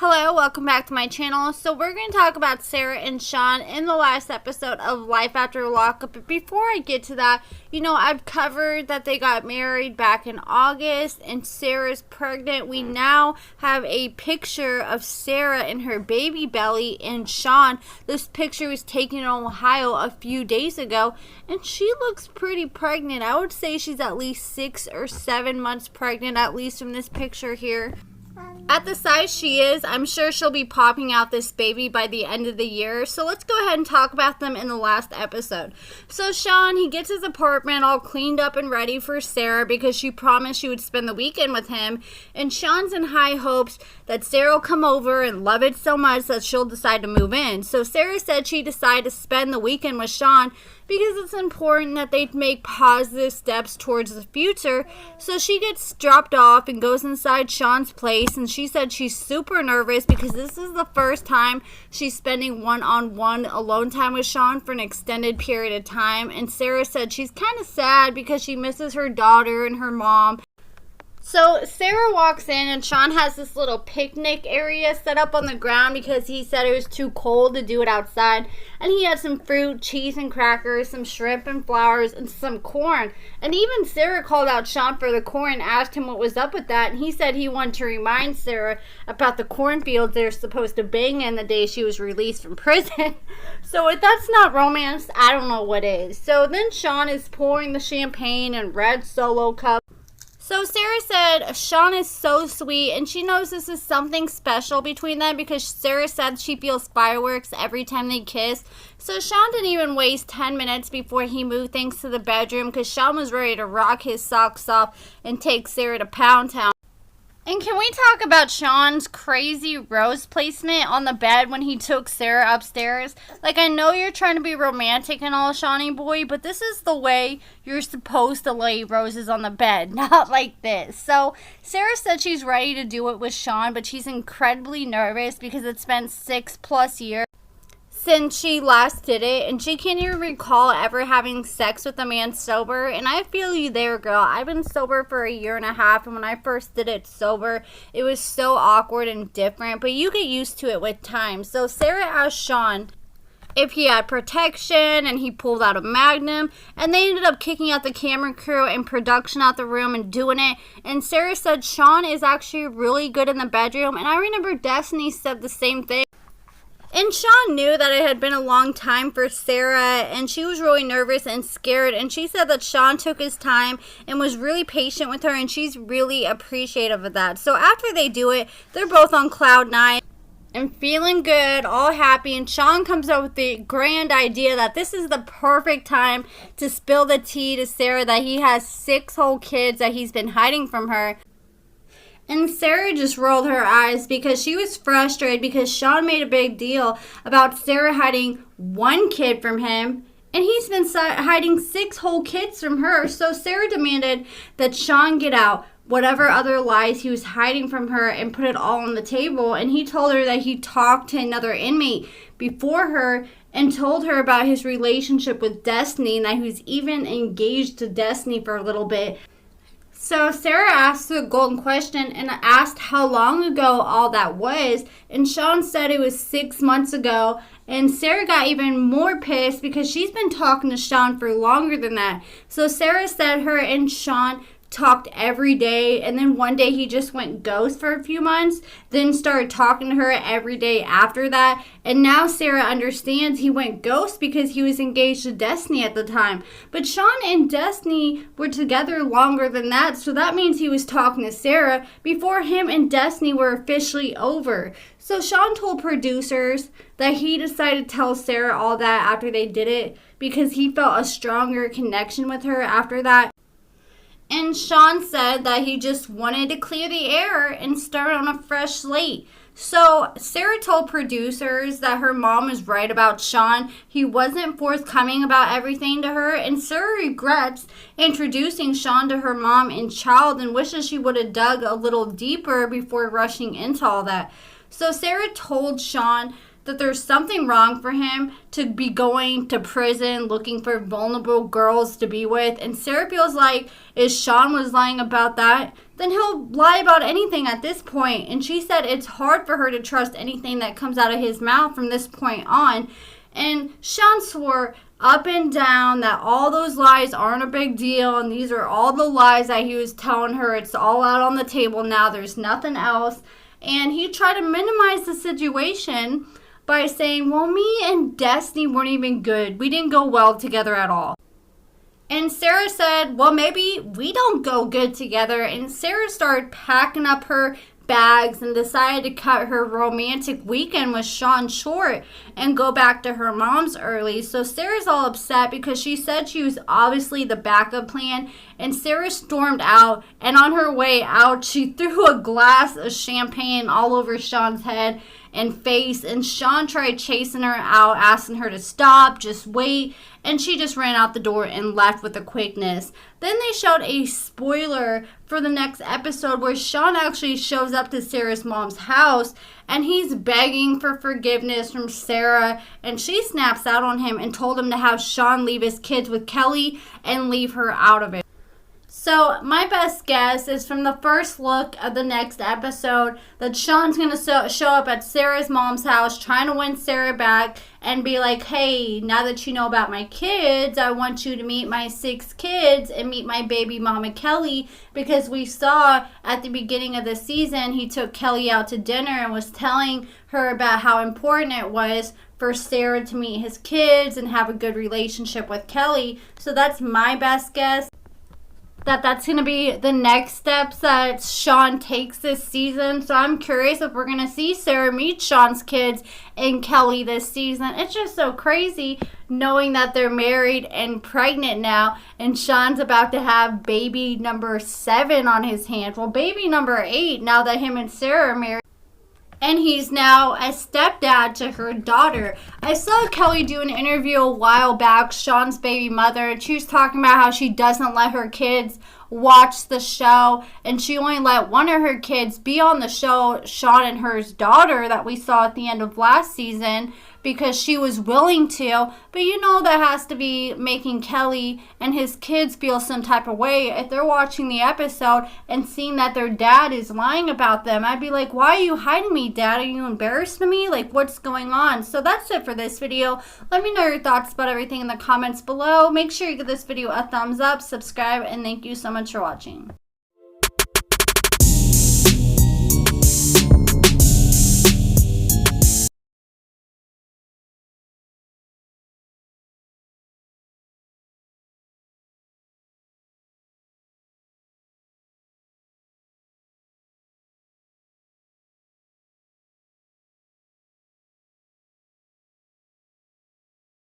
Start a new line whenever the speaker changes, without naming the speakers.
Hello, welcome back to my channel. So we're going to talk about Sara and Shawn in the last episode of Life After Lockup. But before I get to that, I've covered that they got married back in August and Sara's pregnant. We now have a picture of Sara in her baby belly and Shawn. This picture was taken in Ohio a few days ago and she looks pretty pregnant. I would say she's at least 6 or 7 months pregnant, at least from this picture here. At the size she is, I'm sure she'll be popping out this baby by the end of the year. So let's go ahead and talk about them in the last episode. So Shawn, he gets his apartment all cleaned up and ready for Sara because she promised she would spend the weekend with him. And Shawn's in high hopes that Sara will come over and love it so much that she'll decide to move in. So Sara said she decided to spend the weekend with Shawn because it's important that they make positive steps towards the future. So she gets dropped off and goes inside Shawn's place, and she said she's super nervous because this is the first time she's spending one-on-one alone time with Shawn for an extended period of time. And Sara said she's kind of sad because she misses her daughter and her mom. So Sara walks in and Shawn has this little picnic area set up on the ground because he said it was too cold to do it outside. And he had some fruit, cheese and crackers, some shrimp and flowers, and some corn. And even Sara called out Shawn for the corn and asked him what was up with that. And he said he wanted to remind Sara about the cornfields they're supposed to bang in the day she was released from prison. So if that's not romance, I don't know what is. So then Shawn is pouring the champagne in red Solo cup. So Sara said Shawn is so sweet and she knows this is something special between them because Sara said she feels fireworks every time they kiss. So Shawn didn't even waste 10 minutes before he moved things to the bedroom because Shawn was ready to rock his socks off and take Sara to Pound Town. And can we talk about Shawn's crazy rose placement on the bed when he took Sara upstairs? Like, I know you're trying to be romantic and all, Shawny boy, but this is the way you're supposed to lay roses on the bed, not like this. So Sara said she's ready to do it with Shawn, but she's incredibly nervous because it's been 6+ years since she last did it, and she can't even recall ever having sex with a man sober. And I feel you there, girl. I've been sober for 1.5 years, and when I first did it sober, it was so awkward and different, but you get used to it with time. So Sara asked Shawn if he had protection, and he pulled out a Magnum, and they ended up kicking out the camera crew and production out the room and doing it. And Sara said Shawn is actually really good in the bedroom, and I remember Destiny said the same thing. And Shawn knew that it had been a long time for Sara, and she was really nervous and scared, and she said that Shawn took his time and was really patient with her, and she's really appreciative of that. So after they do it, they're both on cloud 9 and feeling good, all happy, and Shawn comes up with the grand idea that this is the perfect time to spill the tea to Sara that he has 6 whole kids that he's been hiding from her. And Sara just rolled her eyes because she was frustrated because Shawn made a big deal about Sara hiding 1 kid from him, and he's been hiding 6 whole kids from her. So Sara demanded that Shawn get out whatever other lies he was hiding from her and put it all on the table. And he told her that he talked to another inmate before her and told her about his relationship with Destiny and that he was even engaged to Destiny for a little bit. So Sara asked the golden question and asked how long ago all that was, and Shawn said it was 6 months ago, and Sara got even more pissed because she's been talking to Shawn for longer than that. So Sara said her and Shawn talked every day, and then one day he just went ghost for a few months, then started talking to her every day after that. And now Sara understands he went ghost because he was engaged to Destiny at the time. But Shawn and Destiny were together longer than that, so that means he was talking to Sara before him and Destiny were officially over. So Shawn told producers that he decided to tell Sara all that after they did it because he felt a stronger connection with her after that. And Shawn said that he just wanted to clear the air and start on a fresh slate. So Sara told producers that her mom was right about Shawn. He wasn't forthcoming about everything to her, and Sara regrets introducing Shawn to her mom and child and wishes she would have dug a little deeper before rushing into all that. So Sara told Shawn that there's something wrong for him to be going to prison looking for vulnerable girls to be with. And Sara feels like if Shawn was lying about that, then he'll lie about anything at this point. And she said it's hard for her to trust anything that comes out of his mouth from this point on. And Shawn swore up and down that all those lies aren't a big deal, and these are all the lies that he was telling her. It's all out on the table now. There's nothing else. And he tried to minimize the situation by saying, well, me and Destiny weren't even good. We didn't go well together at all. And Sara said, well, maybe we don't go good together. And Sara started packing up her bags and decided to cut her romantic weekend with Shawn short and go back to her mom's early. So Sara's all upset because she said she was obviously the backup plan, and Sara stormed out, and on her way out she threw a glass of champagne all over Shawn's head and face, and Shawn tried chasing her out, asking her to stop, just wait, and she just ran out the door and left with a quickness. Then they showed a spoiler for the next episode where Shawn actually shows up to Sara's mom's house, and he's begging for forgiveness from Sara, and she snaps out on him and told him to have Shawn leave his kids with Kelly and leave her out of it. So my best guess is from the first look of the next episode that Shawn's going to show up at Sara's mom's house trying to win Sara back and be like, hey, now that you know about my kids, I want you to meet my 6 kids and meet my baby mama Kelly, because we saw at the beginning of the season he took Kelly out to dinner and was telling her about how important it was for Sara to meet his kids and have a good relationship with Kelly. So that's my best guess, that's going to be the next steps that Shawn takes this season. So I'm curious if we're going to see Sara meet Shawn's kids and Kelly this season. It's just so crazy knowing that they're married and pregnant now, and Shawn's about to have baby number 7 on his hands. Well, baby number 8 now that him and Sara are married. And he's now a stepdad to her daughter. I saw Kelly do an interview a while back, Shawn's baby mother, and she was talking about how she doesn't let her kids watch the show, and she only let one of her kids be on the show, Shawn and her daughter, that we saw at the end of last season, because she was willing to. But you know that has to be making Kelly and his kids feel some type of way. If they're watching the episode and seeing that their dad is lying about them, I'd be like, why are you hiding me, Dad? Are you embarrassed of me? Like, what's going on? So that's it for this video. Let me know your thoughts about everything in the comments below. Make sure you give this video a thumbs up, subscribe, and thank you so much for watching.